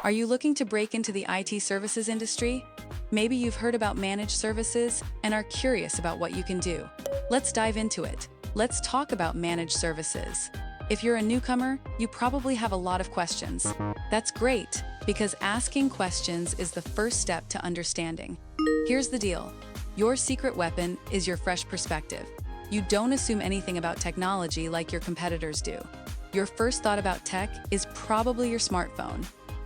Are you looking to break into the IT services industry? Maybe you've heard about managed services and are curious about what you can do. Let's dive into it. Let's talk about managed services. If you're a newcomer, you probably have a lot of questions. That's great, because asking questions is the first step to understanding. Here's the deal. Your secret weapon is your fresh perspective. You don't assume anything about technology like your competitors do. Your first thought about tech is probably your smartphone.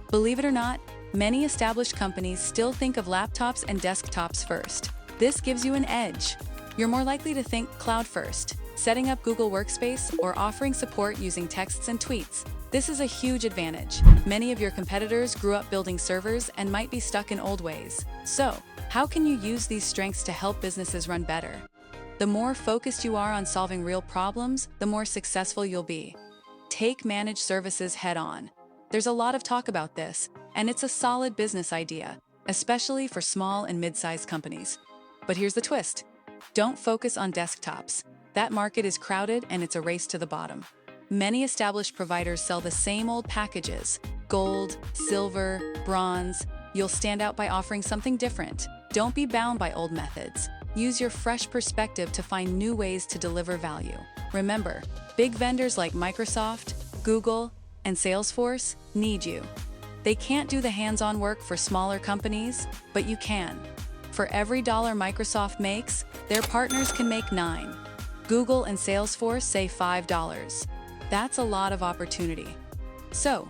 Believe it or not, many established companies still think of laptops and desktops first. This gives you an edge. You're more likely to think cloud first, setting up Google Workspace or offering support using texts and tweets. This is a huge advantage. Many of your competitors grew up building servers and might be stuck in old ways. So, how can you use these strengths to help businesses run better? The more focused you are on solving real problems, the more successful you'll be. Take managed services head on. There's a lot of talk about this, and it's a solid business idea, especially for small and mid-sized companies. But here's the twist. Don't focus on desktops. That market is crowded and it's a race to the bottom. Many established providers sell the same old packages: gold, silver, bronze. You'll stand out by offering something different. Don't be bound by old methods. Use your fresh perspective to find new ways to deliver value. Remember, big vendors like Microsoft, Google, and Salesforce need you. They can't do the hands-on work for smaller companies, but you can. For every dollar Microsoft makes, their partners can make 9. Google and Salesforce save $5. That's a lot of opportunity. So,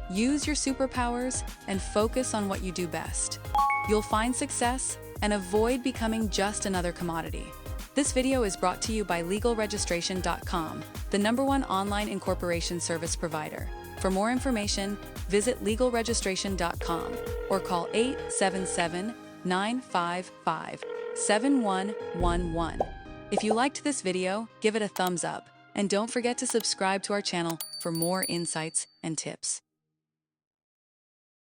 use your superpowers and focus on what you do best. You'll find success and avoid becoming just another commodity. This video is brought to you by legalregistration.com, the #1 online incorporation service provider. For more information, visit legalregistration.com or call 877-955-7111. If you liked this video, give it a thumbs up, and don't forget to subscribe to our channel for more insights and tips.